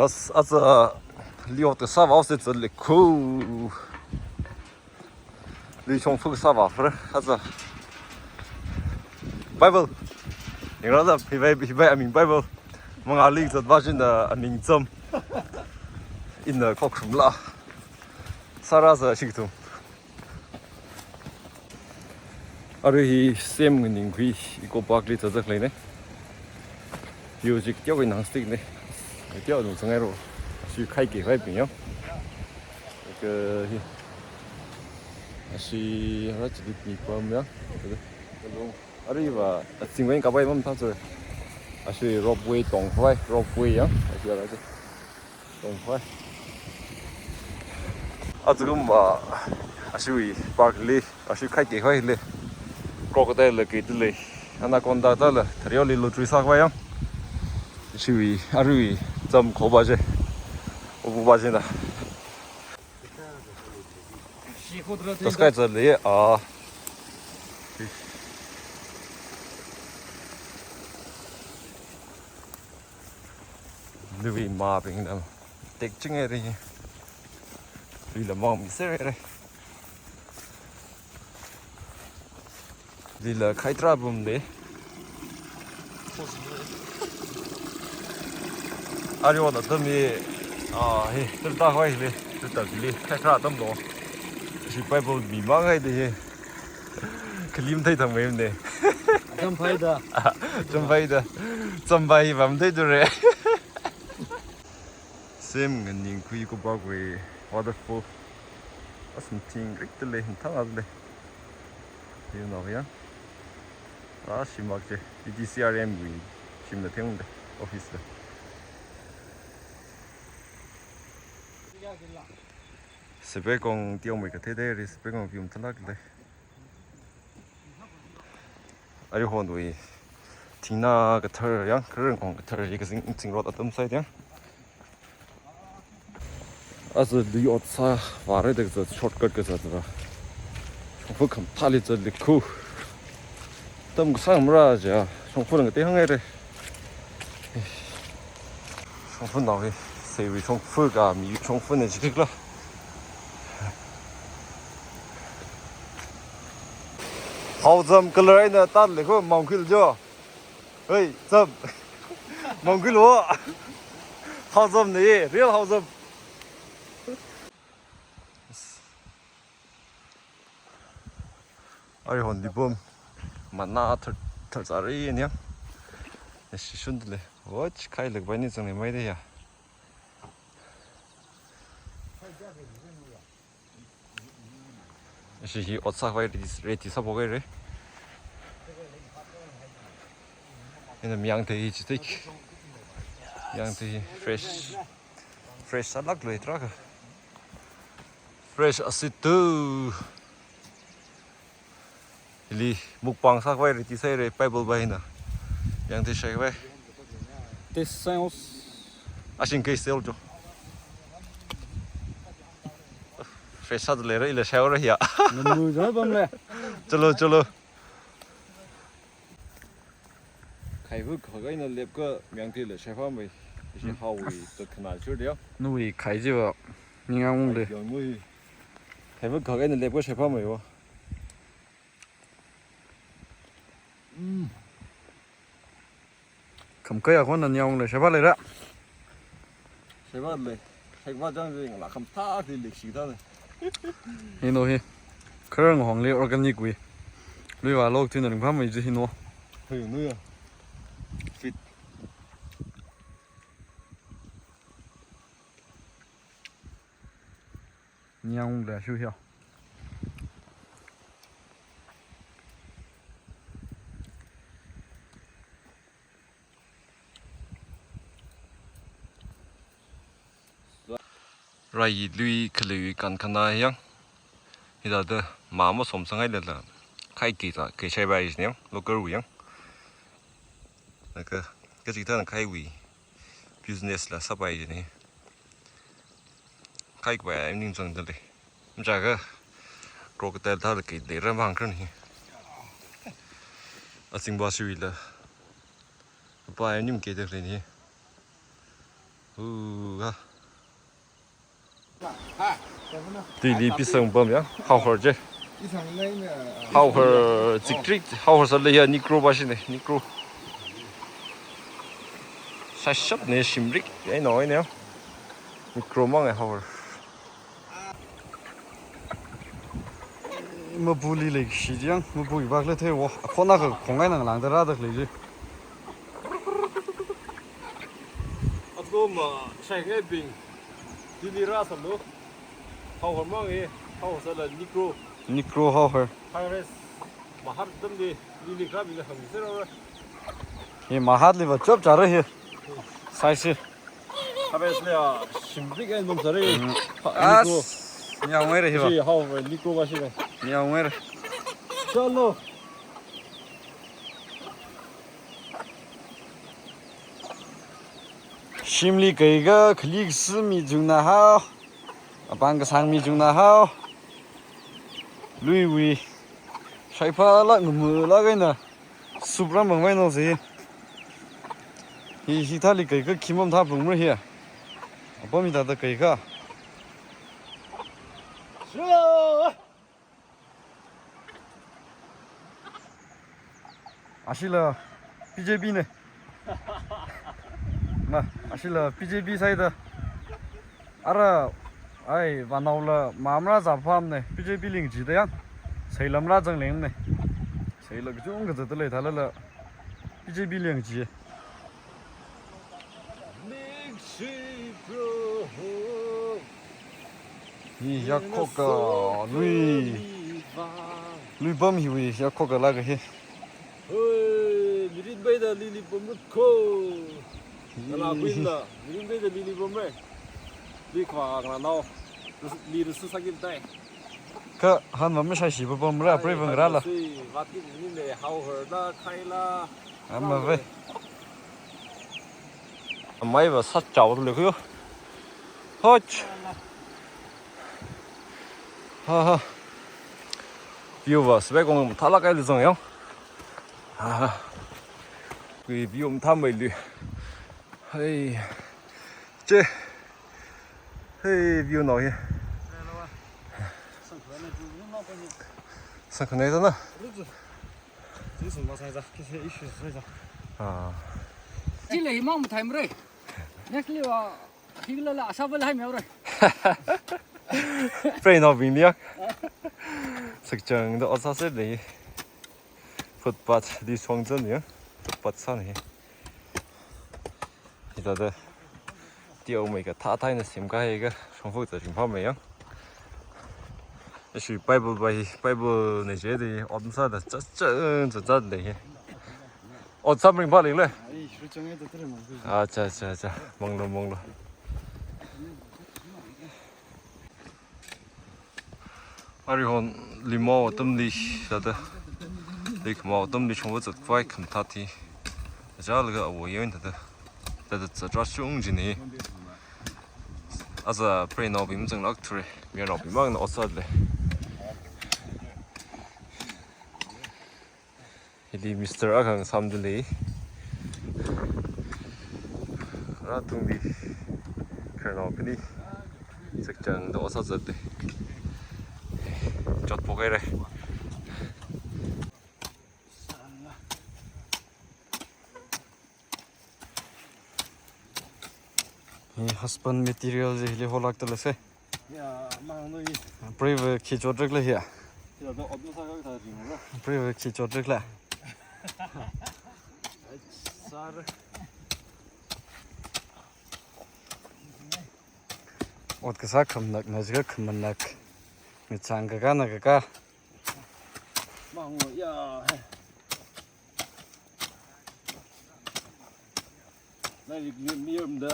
also liot de sava aussetzer le cool. Li chong fu sava fre also Bible. You know that I mean Bible. Mga lig zat wajin da aning zum. In the kokrum la. Saraza 식tum. 아르히 쌤은 그 이거 박리 저작래네. 요직 뛰고 있는 학생네. 뛰어 동성애로 시开给 회비요. 그 시 하지 니 보면 그래. 아르히가 친구인 가봐야 뭐 타서 아시 로브웨이 동호회 로브웨이요. 아시 알아지. 동호회. 아 지금 뭐 아시위 박리 아시 开给 회래. crocodile kidle anaconda dal thrioli lutri sakwayo shiwi arui jam khobaje obu bajina taskait le a lui ma ping nam tek chingere lui la mom misere Lila kaitra bumde. Ario da dami he tilta hoi le tilta li kaitra dam lo. Si Bible bi ma ngai de he. Klim thai thang mem ne. Jam phaida. Jam phaida. Jam bai bam de dure. Sem ngin kui ko ba gwe waterfall. Asm ting riktele hin thang adle. You know ya. 아, 심하게 DCRM 위 심나 태운데 오피스. 스베공 띄어물 그 대대리 스베공 비움 탈락래. 아리 혼도이 팅나 그 털양 그런 공 털을 이거 징로다 뜸사이야. 아주 리오차 와르 되서 숏컷 그 자더라. 총폭함 탈이 저리고 tâm sang ra giờ trong phun người tây hăng đây trong phun nào thì xây vì trong phun cả mỹ trong phun này chỉ là hậu dâm cái lời này ta lại có mong khil chưa ơi dâm mong khil lúa hậu dâm này real hậu dâm ai hồn đi bơm 만나 털 자리냐? 시순들래. 어찌 카일렉 많이 정리 많이 돼야. 이 옷사과에 레디 사보게래. 이는 양태이 지tek. 양태이 fresh 살락로 있더라고. fresh 아시트. Ili mukbang sakwe ri tisai re Bible bahina. Yang te shakwe. Te sens. Ashin ke sel jo. Fresh sad le re ile shaw re ya. Nemu ja bam le. Chalo chalo. Khai vu khagai na lep ka myang te le shafa mai. Isi hawi to khana chu de ya. Nui khai ji ba. Ningang le. Yang nui. Khai vu khagai na lep ka shafa mai wa. Cầm cây à con là nhau này sẽ bắt lại đó. Sẽ bắt lại. Khai va jang jing la kham tha thì lịch sử ta này. Hino hi. Keren hong le organic wi. Lui vào log tin đừng phá mày gì hino. Hey nuôi à. Fit. Nhau là siêu hiệu. Rai lui khli kan khana yang ida de ma mo som sangai le la khai ki ta ke chai bai ni local wi yang na cái gì ta khai wi business la sa bai ni khai kwa em ning chang de le mja ga crocodile ta le ke de ram hang kran hi a sing ba shi la ba em nim ke de le ni 啊，地里比生不么？好好这，好好直直，好好是那些尼古巴是呢，尼古。sai sắp này xìm rít cái nồi nè micro mong này hầu mà bùi lì xì giang mà bùi bạc lê thế wo con nào cái con ai năng làm ra được lì à tôi mà sai cái bình đi ra sắm luôn hầu hầu mong ấy hầu sẽ là micro hầu hầu hay là mà hát tâm đi đi ra bị là không biết đâu thì mà hát lì vào chớp trả rồi sai sự Habis là simply cái nông sản này nhau ngay rồi chỉ hầu với micro mà này nhau ngay rồi chalo 심리 cái 클릭 스미 중나 하오 방가 상미 중나 하오 루이위 샤이파라 ngumla cái nè supra mong vai nó gì hi thali cái kimom tha bung rồi bom da cái ka 아실라 BJB네 mà 아실라 BJB 사이다 알아 ai và nào là mamra giả phạm này BJB linh chỉ đấy xây làm ra chẳng liền này xây là cái chỗ cái gì đấy thay là BJB linh chỉ 이 약코가 루이 범 히위 약코가 라가 해 ơi lirin bây giờ lili bom rất khô là quên là lirin bây giờ lili bom đấy đi qua là nào đi được xuất sắc kim tay 그 한 몸에 사시 범라 브레이븐 라라 và cái những này hầu hở đó khai là 아마 왜 máy và sắt chảo được không hết 하하 비오바 스베공 탈락할 예정이요 아 그 비옴 탐을리 헤이 제 헤이 비오 나오게 상크네잖아 아 chỉ lấy mong một thầy mới nhắc liệu khi là sao với hai mèo rồi phải nó bình liếc thực trạng đó sao sẽ để footpath đi xuống chân nhé footpath sao này thì đó tiêu mấy cái thả thay nó xem cái trong phút giờ chúng ta mấy á cái Bible này chế thì ổn sao là chắc đấy ổn sao mình phát liền lên à chà mong lo 아리 혼 리모 어떤디 다다 리모 어떤디 총부터 파이 컴타티 자르가 오이엔 다다 다다 저중지니 아자 프레노 빔정 럭트리 미ano 빔망 어서들 이디 미스터 아강 삼들리 라퉁디 그러나 그니 직장도 어서들 chốt bộ cái đây husband material gì li holak tele se 야 망노이 brave ki chốt rất là hiya 야너 어떤 생각이 다 지금 brave ki chốt rất là 쌀 ot ka sa kham nak na jiga kham nak ni chang ka na ka 망노 야 나 이거 미엄다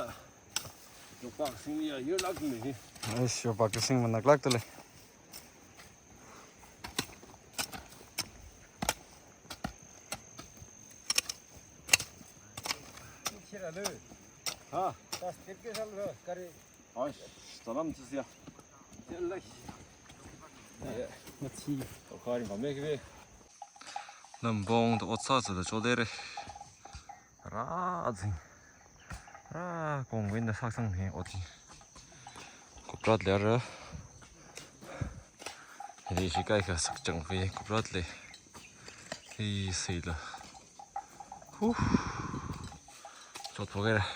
저 박싱이야 연락이 ai sio ba ka sing manak lak tele 아, 아이씨, 사람 드세요. 맞지 가리 밤에 그게. 남봉도 옷사서 저대래. 라징. 아 공부인데 sak상해 어디 cục lẻ rồi thì chỉ cái cả sắc chẳng về cục lẻ thì xì là chốt vào cái này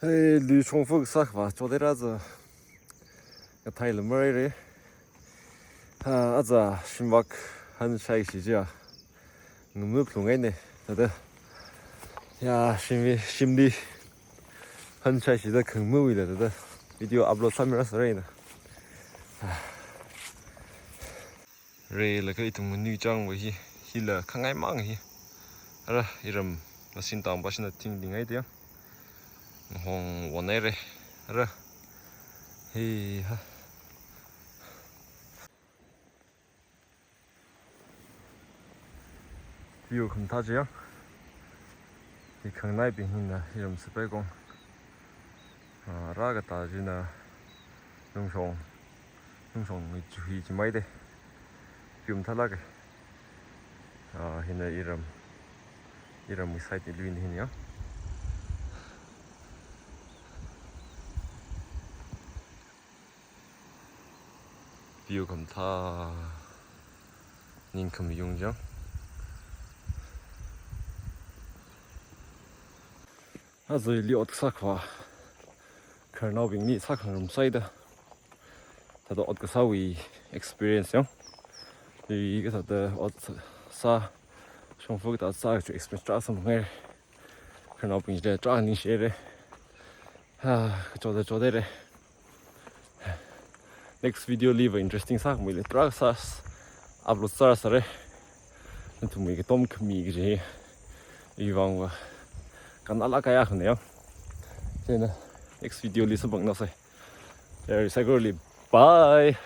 hey lưu trọng phúc sắc và cho đây ra giờ cái thay là mới đấy à giờ xin bác hắn sai gì chứ ngủ mướp luôn cái này thật 야, 심리 한차 시대 근무이다 더 비디오 업로드 하면서 레이나 레이 là cái tụng nữ trang với hi là khang ai mang hi ara iram là xin tạm bắt xin ting ding ai dia hong one này ara hi ha view không tha chứ 이 강나이 빙이나 이름 스페공 라가 따지나 용송 주의 좀 많이 돼 좀 탈라게 히나 이름 사이트 루인 히냐 비오 검타 닝컴 용정 아주 리엇 사과 커너빙니 사강름 사이드 다도 얻고 사위 experience 이게 다도 얻사 총폭다 사가 주 experience 짜서 뭐 커너빙 이제 짜니 쉐레 저대래 next video leave interesting sak mo le traksas upload sare 또 뭐 이게 좀 금이지 이왕과 kan ala kaya khneyo chena next video li sabang na sai there is a girly bye